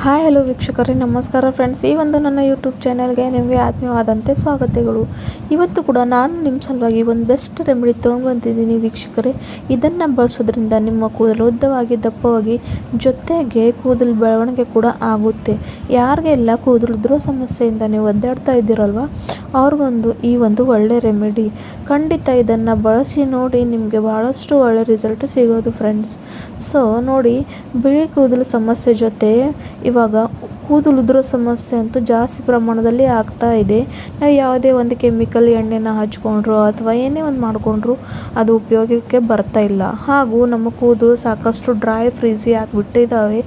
Hi hello ವೀಕ್ಷಕರೇ, ನಮಸ್ಕಾರ friends. ಈ ಒಂದು ನನ್ನ ಯೂಟ್ಯೂಬ್ ಚಾನೆಲ್ಗೆ ನಿಮಗೆ ಆತ್ಮೀಯವಾದಂತೆ ಸ್ವಾಗತಗಳು. ಇವತ್ತು ಕೂಡ ನಾನು ನಿಮ್ಮ ಸಲುವಾಗಿ ಒಂದು ಬೆಸ್ಟ್ ರೆಮಿಡಿ ತೊಗೊಂಡು ಬಂದಿದ್ದೀನಿ ವೀಕ್ಷಕರೇ. ಇದನ್ನು ಬಳಸೋದ್ರಿಂದ ನಿಮ್ಮ ಕೂದಲು ಉದ್ದವಾಗಿ ದಪ್ಪವಾಗಿ ಜೊತೆಗೆ ಕೂದಲು ಬೆಳವಣಿಗೆ ಕೂಡ ಆಗುತ್ತೆ. ಯಾರಿಗೆಲ್ಲ ಕೂದಲು ಉದುರೋ ಸಮಸ್ಯೆಯಿಂದ ನೀವು ಒದ್ದಾಡ್ತಾ ಇದ್ದೀರಲ್ವ, ಅವ್ರಿಗೊಂದು ಈ ಒಂದು ಒಳ್ಳೆ ರೆಮಿಡಿ. ಖಂಡಿತ ಇದನ್ನು ಬಳಸಿ ನೋಡಿ, ನಿಮಗೆ ಭಾಳಷ್ಟು ಒಳ್ಳೆ ರಿಸಲ್ಟ್ ಸಿಗೋದು ಫ್ರೆಂಡ್ಸ್. ಸೊ ನೋಡಿ, ಬಿಳಿ ಕೂದಲು ಸಮಸ್ಯೆ ಜೊತೆ ಇವಾಗ ಕೂದಲು ಉದುರೋ ಸಮಸ್ಯೆ ಅಂತೂ ಜಾಸ್ತಿ ಪ್ರಮಾಣದಲ್ಲಿ ಆಗ್ತಾ ಇದೆ. ನಾವು ಯಾವುದೇ ಒಂದು ಕೆಮಿಕಲ್ ಎಣ್ಣೆನ ಹಚ್ಕೊಂಡ್ರು ಅಥವಾ ಏನೇ ಒಂದು ಮಾಡಿಕೊಂಡ್ರು ಅದು ಉಪಯೋಗಕ್ಕೆ ಬರ್ತಾ ಇಲ್ಲ. ಹಾಗೂ ನಮ್ಮ ಕೂದಲು ಸಾಕಷ್ಟು ಡ್ರೈ ಫ್ರೀಝಿ ಆಗಿಬಿಟ್ಟಿದ್ದಾವೆ.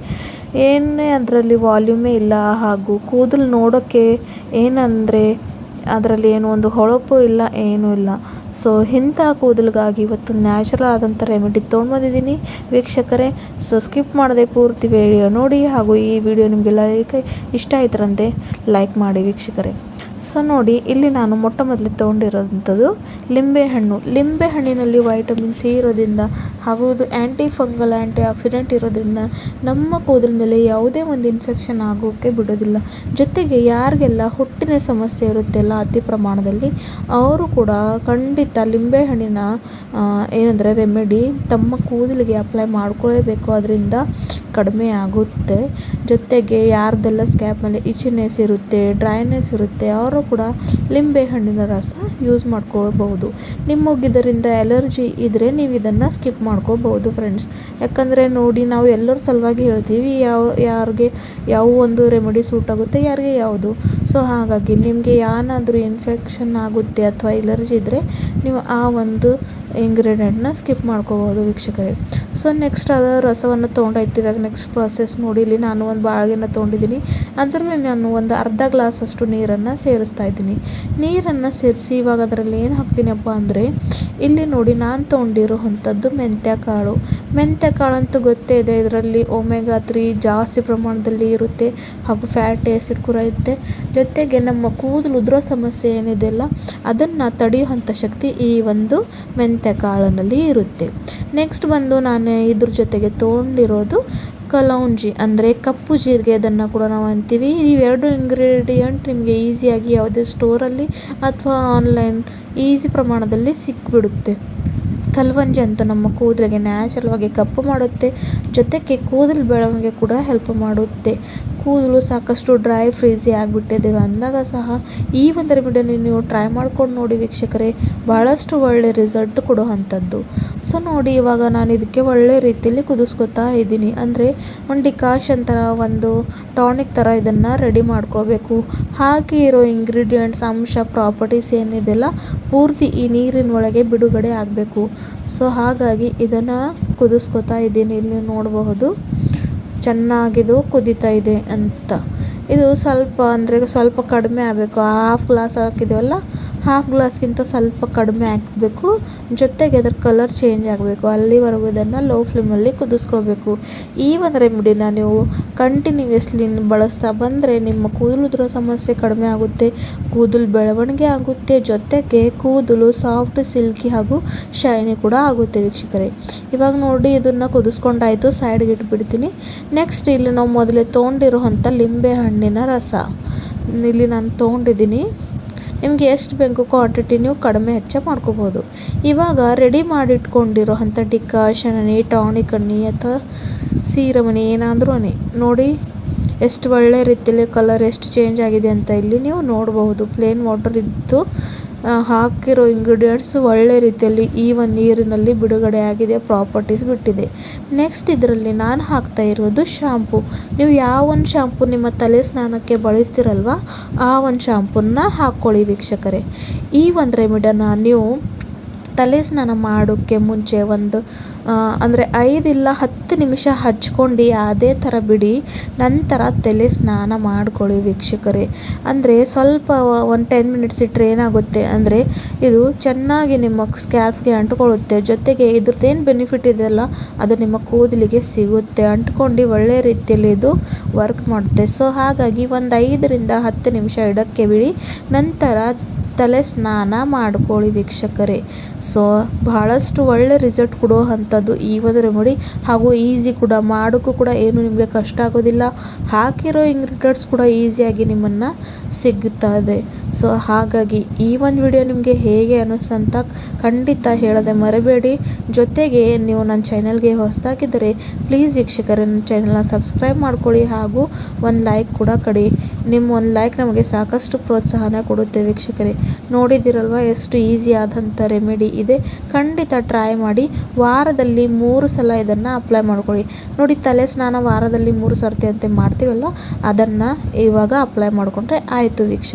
ಏನೇ ಅದರಲ್ಲಿ ವಾಲ್ಯೂಮೇ ಇಲ್ಲ. ಹಾಗೂ ಕೂದಲು ನೋಡೋಕ್ಕೆ ಏನಂದರೆ ಅದರಲ್ಲಿ ಏನೋ ಒಂದು ಹೊಳಪು ಇಲ್ಲ, ಏನೂ ಇಲ್ಲ. ಸೊ ಇಂಥ ಕೂದಲಿಗಾಗಿ ಇವತ್ತು ನ್ಯಾಚುರಲ್ ಆದಂಥ ರೆಮಿಡಿ ತೊಗೊಂಡು ಬಂದಿದ್ದೀನಿ ವೀಕ್ಷಕರೇ. ಸೊ ಸ್ಕಿಪ್ ಮಾಡದೆ ಪೂರ್ತಿ ವಿಡಿಯೋ ನೋಡಿ. ಹಾಗೂ ಈ ವಿಡಿಯೋ ನಿಮಗೆಲ್ಲ ಇಷ್ಟ ಆಯ್ತರಂತೆ ಲೈಕ್ ಮಾಡಿ ವೀಕ್ಷಕರೇ. ಸೊ ನೋಡಿ, ಇಲ್ಲಿ ನಾನು ಮೊಟ್ಟ ಮೊದಲು ತೊಗೊಂಡಿರೋಂಥದ್ದು ಲಿಂಬೆಹಣ್ಣು. ಲಿಂಬೆಹಣ್ಣಿನಲ್ಲಿ ವೈಟಮಿನ್ ಸಿ ಇರೋದ್ರಿಂದ ಹಾಗೂ ಇದು ಆ್ಯಂಟಿ ಫಂಗಲ್ ಆ್ಯಂಟಿ ಆಕ್ಸಿಡೆಂಟ್ ಇರೋದ್ರಿಂದ ನಮ್ಮ ಕೂದಲ ಮೇಲೆ ಯಾವುದೇ ಒಂದು ಇನ್ಫೆಕ್ಷನ್ ಆಗೋಕ್ಕೆ ಬಿಡೋದಿಲ್ಲ. ಜೊತೆಗೆ ಯಾರಿಗೆಲ್ಲ ಹುಟ್ಟಿನ ಸಮಸ್ಯೆ ಇರುತ್ತೆಲ್ಲ ಅತಿ ಪ್ರಮಾಣದಲ್ಲಿ, ಅವರು ಕೂಡ ಖಂಡಿತ ಲಿಂಬೆಹಣ್ಣಿನ ಏನಂದರೆ ರೆಮಿಡಿ ತಮ್ಮ ಕೂದಲಿಗೆ ಅಪ್ಲೈ ಮಾಡ್ಕೊಳ್ಳೇಬೇಕು. ಅದರಿಂದ ಕಡಿಮೆ ಆಗುತ್ತೆ. ಜೊತೆಗೆ ಯಾರ್ದೆಲ್ಲ ಸ್ಕ್ಯಾಪ್ ಮೇಲೆ ಇಚಿನೆಸ್ ಇರುತ್ತೆ, ಡ್ರೈನೆಸ್ ಇರುತ್ತೆ, ಅವರು ಕೂಡ ಲಿಂಬೆಹಣ್ಣಿನ ರಸ ಯೂಸ್ ಮಾಡ್ಕೊಳ್ಬಹುದು. ನಿಮಗೆ ಇದರಿಂದ ಎಲರ್ಜಿ ಇದ್ದರೆ ನೀವು ಇದನ್ನು ಸ್ಕಿಪ್ ಮಾಡ್ಕೊಳ್ಬಹುದು ಫ್ರೆಂಡ್ಸ್. ಯಾಕಂದರೆ ನೋಡಿ, ನಾವು ಎಲ್ಲರ ಸಲುವಾಗಿ ಹೇಳ್ತೀವಿ ಯಾರಿಗೆ ಯಾವ ಒಂದು ರೆಮಿಡಿ ಸೂಟ್ ಆಗುತ್ತೆ, ಯಾರಿಗೆ ಯಾವುದು. ಸೊ ಹಾಗಾಗಿ ನಿಮಗೆ ಏನಾದರೂ ಇನ್ಫೆಕ್ಷನ್ ಆಗುತ್ತೆ ಅಥವಾ ಎಲರ್ಜಿ ಇದ್ದರೆ ನೀವು ಆ ಒಂದು ಇಂಗ್ರೀಡಿಯೆಂಟ್ನ ಸ್ಕಿಪ್ ಮಾಡ್ಕೋಬೋದು ವೀಕ್ಷಕರೇ. ಸೊ ನೆಕ್ಸ್ಟ್ ಅದರ ರಸವನ್ನು ತೊಗೊಂಡಾಯ್ತು. ಇವಾಗ ನೆಕ್ಸ್ಟ್ ಪ್ರಾಸೆಸ್ ನೋಡಿ, ಇಲ್ಲಿ ನಾನು ಒಂದು ಬಾಳೆಗಿನ ತೊಗೊಂಡಿದ್ದೀನಿ. ಅದರಲ್ಲಿ ನಾನು ಒಂದು ಅರ್ಧ ಗ್ಲಾಸಷ್ಟು ನೀರನ್ನು ಸೇರಿಸ್ತಾ ಇದ್ದೀನಿ. ನೀರನ್ನು ಸೇರಿಸಿ ಇವಾಗ ಅದರಲ್ಲಿ ಏನು ಹಾಕ್ತೀನಪ್ಪ ಅಂದರೆ, ಇಲ್ಲಿ ನೋಡಿ ನಾನು ತೊಗೊಂಡಿರೋವಂಥದ್ದು ಮೆಂತ್ಯಕಾಳು. ಮೆಂತ್ಯಕಾಳು ಅಂತೂ ಗೊತ್ತೇ ಇದೆ, ಇದರಲ್ಲಿ ಒಮೆಗಾ 3 ಜಾಸ್ತಿ ಪ್ರಮಾಣದಲ್ಲಿ ಇರುತ್ತೆ ಹಾಗೂ ಫ್ಯಾಟಿ ಆ್ಯಸಿಡ್ ಕೂಡ ಇರುತ್ತೆ. ಜೊತೆಗೆ ನಮ್ಮ ಕೂದಲು ಉದುರೋ ಸಮಸ್ಯೆ ಏನಿದೆಯಲ್ಲ ಅದನ್ನು ತಡೆಯುವಂಥ ಶಕ್ತಿ ಈ ಒಂದು ಮೆಂತ್ಯಕಾಳಿನಲ್ಲಿ ಇರುತ್ತೆ. ನೆಕ್ಸ್ಟ್ ಬಂದು ನಾನು ಇದ್ರ ಜೊತೆಗೆ ತೊಗೊಂಡಿರೋದು ಕಲೌಂಜಿ ಅಂದರೆ ಕಪ್ಪು ಜೀರಿಗೆ. ಅದನ್ನು ಕೂಡ ನಾವು ಅಂತೀವಿ. ಇವೆರಡು ಇಂಗ್ರೀಡಿಯೆಂಟ್ ನಿಮಗೆ ಈಸಿಯಾಗಿ ಯಾವುದೇ ಸ್ಟೋರಲ್ಲಿ ಅಥವಾ ಆನ್ಲೈನ್ ಈಸಿ ಪ್ರಮಾಣದಲ್ಲಿ ಸಿಕ್ಬಿಡುತ್ತೆ. ಕಲ್ವಂಜಿ ಅಂತೂ ನಮ್ಮ ಕೂದಲಿಗೆ ನ್ಯಾಚುರಲ್ವಾಗಿ ಕಪ್ಪು ಮಾಡುತ್ತೆ. ಜೊತೆಗೆ ಕೂದಲು ಬೆಳವಣಿಗೆ ಕೂಡ ಹೆಲ್ಪ್ ಮಾಡುತ್ತೆ. ಕೂದಲು ಸಾಕಷ್ಟು ಡ್ರೈ ಫ್ರೀಝಿ ಆಗಿಬಿಟ್ಟಿದೆ ಅಂದಾಗ ಸಹ ಈ ಒಂದು ರೆಮಿಡಿಯನ್ನು ನೀವು ಟ್ರೈ ಮಾಡ್ಕೊಂಡು ನೋಡಿ ವೀಕ್ಷಕರೇ, ಭಾಳಷ್ಟು ಒಳ್ಳೆ ರಿಸಲ್ಟ್ ಕೊಡುವಂಥದ್ದು. ಸೊ ನೋಡಿ, ಇವಾಗ ನಾನು ಇದಕ್ಕೆ ಒಳ್ಳೆ ರೀತಿಯಲ್ಲಿ ಕುದಿಸ್ಕೊತಾ ಇದ್ದೀನಿ. ಅಂದರೆ ಒಂದು ಡಿಕಾಷನ್ ಥರ, ಒಂದು ಟಾನಿಕ್ ಥರ ಇದನ್ನು ರೆಡಿ ಮಾಡ್ಕೊಳ್ಬೇಕು. ಹಾಗೆ ಇರೋ ಇಂಗ್ರೀಡಿಯೆಂಟ್ಸ್ ಅಂಶ ಪ್ರಾಪರ್ಟೀಸ್ ಏನಿದೆಲ್ಲ ಪೂರ್ತಿ ಈ ನೀರಿನ ಒಳಗೆ ಬಿಡುಗಡೆ ಆಗಬೇಕು. ಸೊ ಹಾಗಾಗಿ ಇದನ್ನು ಕುದಿಸ್ಕೊತಾ ಇದ್ದೀನಿ. ಇಲ್ಲಿ ನೋಡಬಹುದು ಚೆನ್ನಾಗಿದು ಕುದೀತಾ ಇದೆ ಅಂತ. ಇದು ಸ್ವಲ್ಪ ಕಡಿಮೆ ಆಗಬೇಕು. ಹಾಫ್ ಗ್ಲಾಸ್ ಹಾಕಿದ್ದೇವಲ್ಲ, ಹಾಫ್ ಗ್ಲಾಸ್ಗಿಂತ ಸ್ವಲ್ಪ ಕಡಿಮೆ ಹಾಕಬೇಕು. ಜೊತೆಗೆ ಅದರ ಕಲರ್ ಚೇಂಜ್ ಆಗಬೇಕು. ಅಲ್ಲಿವರೆಗೂ ಇದನ್ನು ಲೋ ಫ್ಲೇಮಲ್ಲಿ ಕುದಿಸ್ಕೊಳ್ಬೇಕು. ಈ ಒಂದು ರೆಮಿಡಿನ ನೀವು ಕಂಟಿನ್ಯೂಯಸ್ಲಿ ಬಳಸ್ತಾ ಬಂದರೆ ನಿಮ್ಮ ಕೂದಲು ಉದುರೋ ಸಮಸ್ಯೆ ಕಡಿಮೆ ಆಗುತ್ತೆ, ಕೂದಲು ಬೆಳವಣಿಗೆ ಆಗುತ್ತೆ. ಜೊತೆಗೆ ಕೂದಲು ಸಾಫ್ಟ್, ಸಿಲ್ಕಿ ಹಾಗೂ ಶೈನಿ ಕೂಡ ಆಗುತ್ತೆ ವೀಕ್ಷಕರೇ. ಇವಾಗ ನೋಡಿ, ಇದನ್ನು ಕುದಿಸ್ಕೊಂಡಾಯಿತು, ಸೈಡ್ಗೆ ಇಟ್ಬಿಡ್ತೀನಿ. ನೆಕ್ಸ್ಟ್ ಇಲ್ಲಿ ನಾವು ಮೊದಲೇ ತೊಗೊಂಡಿರುವಂಥ ಲಿಂಬೆ ಹಣ್ಣಿನ ರಸ ಇಲ್ಲಿ ನಾನು ತೊಗೊಂಡಿದ್ದೀನಿ. ನಿಮಗೆ ಎಷ್ಟು ಬೇಕು ಕ್ವಾಂಟಿಟಿ ನೀವು ಕಡಿಮೆ ಹೆಚ್ಚು ಮಾಡ್ಕೋಬೋದು. ಇವಾಗ ರೆಡಿ ಮಾಡಿಟ್ಕೊಂಡಿರೋ ಅಂಥ ಡಿಕಾಷನ್ ಅನ್ನಿ, ಟಾನಿಕ್ ಅನ್ನಿ ಅಥವಾ ಸೀರಮನಿ ಏನಾದರೂ ಅನ್ನಿ, ನೋಡಿ ಎಷ್ಟು ಒಳ್ಳೆ ರೀತಿಯಲ್ಲಿ ಕಲರ್ ಎಷ್ಟು ಚೇಂಜ್ ಆಗಿದೆ ಅಂತ ಇಲ್ಲಿ ನೀವು ನೋಡಬಹುದು. ಪ್ಲೇನ್ ವಾಟರ್ ಇದ್ದು ಹಾಕಿರೋ ಇಂಗ್ರೀಡಿಯೆಂಟ್ಸ್ ಒಳ್ಳೆ ರೀತಿಯಲ್ಲಿ ಈ ಒಂದು ನೀರಿನಲ್ಲಿ ಬಿಡುಗಡೆ ಆಗಿದೆ, ಪ್ರಾಪರ್ಟೀಸ್ ಬಿಟ್ಟಿದೆ. ನೆಕ್ಸ್ಟ್ ಇದರಲ್ಲಿ ನಾನು ಹಾಕ್ತಾ ಇರೋದು ಶಾಂಪು. ನೀವು ಯಾವ ಒಂದು ಶಾಂಪು ನಿಮ್ಮ ತಲೆ ಸ್ನಾನಕ್ಕೆ ಬಳಸ್ತಿರಲ್ವ ಆ ಒಂದು ಶಾಂಪೂನ ಹಾಕ್ಕೊಳ್ಳಿ ವೀಕ್ಷಕರೇ. ಈ ಒಂದು ರೆಮಿಡನ್ನು ನೀವು ತಲೆ ಸ್ನಾನ ಮಾಡೋಕ್ಕೆ ಮುಂಚೆ ಅಂದರೆ 5 ಇಲ್ಲ 10 ನಿಮಿಷ ಹಚ್ಕೊಂಡು ಅದೇ ಥರ ಬಿಡಿ. ನಂತರ ತಲೆ ಸ್ನಾನ ಮಾಡ್ಕೊಳ್ಳಿ ವೀಕ್ಷಕರೇ. ಅಂದರೆ ಸ್ವಲ್ಪ ಒಂದು 10 ಮಿನಿಟ್ಸ್ ಇಟ್ಟರೆ ಏನಾಗುತ್ತೆ ಅಂದರೆ ಇದು ಚೆನ್ನಾಗಿ ನಿಮ್ಮ ಸ್ಕ್ಯಾಲ್ಫ್ಗೆ ಅಂಟ್ಕೊಳ್ಳುತ್ತೆ. ಜೊತೆಗೆ ಇದ್ರದ್ದೇನು ಬೆನಿಫಿಟ್ ಇದೆಯಲ್ಲ ಅದು ನಿಮ್ಮ ಕೂದಲಿಗೆ ಸಿಗುತ್ತೆ. ಅಂಟ್ಕೊಂಡು ಒಳ್ಳೆ ರೀತಿಯಲ್ಲಿ ಇದು ವರ್ಕ್ ಮಾಡುತ್ತೆ. ಸೊ ಹಾಗಾಗಿ ಒಂದು 5 ರಿಂದ 10 ನಿಮಿಷ ಇಡೋಕ್ಕೆ ಬಿಡಿ. ನಂತರ ತಲೆ ಸ್ನಾನ ಮಾಡ್ಕೊಳ್ಳಿ ವೀಕ್ಷಕರೇ. ಸೊ ಬಹಳಷ್ಟು ಒಳ್ಳೆ ರಿಸಲ್ಟ್ ಕೊಡೋ ಅಂಥದ್ದು ಈ ಒಂದು ರೆಮಿಡಿ, ಹಾಗೂ ಈಸಿ ಕೂಡ, ಮಾಡೋಕ್ಕೂ ಕೂಡ ಏನು ನಿಮಗೆ ಕಷ್ಟ ಆಗೋದಿಲ್ಲ. ಹಾಕಿರೋ ಇಂಗ್ರೀಡಿಯೆಂಟ್ಸ್ ಕೂಡ ಈಸಿಯಾಗಿ ನಿಮ್ಮನ್ನು ಸಿಗುತ್ತದೆ. ಸೊ ಹಾಗಾಗಿ ಈ ಒಂದು ವಿಡಿಯೋ ನಿಮಗೆ ಹೇಗೆ ಅನ್ನಿಸ್ತಂತ ಖಂಡಿತ ಹೇಳೋದೆ ಮರಿಬೇಡಿ. ಜೊತೆಗೆ ನೀವು ನನ್ನ ಚಾನಲ್ಗೆ ಹೊಸದಾಗಿದ್ದರೆ ಪ್ಲೀಸ್ ವೀಕ್ಷಕರೇ ನನ್ನ ಚಾನಲ್ನ ಸಬ್ಸ್ಕ್ರೈಬ್ ಮಾಡ್ಕೊಳ್ಳಿ, ಹಾಗೂ ಒಂದು ಲೈಕ್ ಕೂಡ ಕೊಡಿ. ನಿಮ್ಮ ಒಂದು ಲೈಕ್ ನಮಗೆ ಸಾಕಷ್ಟು ಪ್ರೋತ್ಸಾಹನ ಕೊಡುತ್ತೆ ವೀಕ್ಷಕರೇ. ನೋಡಿದ್ದೀರಲ್ವ ಎಷ್ಟು ಈಸಿ ಆದಂಥ ರೆಮಿಡಿ ಇದೆ. ಖಂಡಿತ ಟ್ರೈ ಮಾಡಿ. ವಾರದಲ್ಲಿ 3 ಸಲ ಇದನ್ನು ಅಪ್ಲೈ ಮಾಡ್ಕೊಳ್ಳಿ. ನೋಡಿ, ತಲೆ ಸ್ನಾನ ವಾರದಲ್ಲಿ 3 ಸರ್ತಿ ಅಂತ ಮಾಡ್ತೀವಲ್ಲ, ಅದನ್ನು ಇವಾಗ ಅಪ್ಲೈ ಮಾಡಿಕೊಂಡ್ರೆ ಆಯಿತು ವೀಕ್ಷಕ.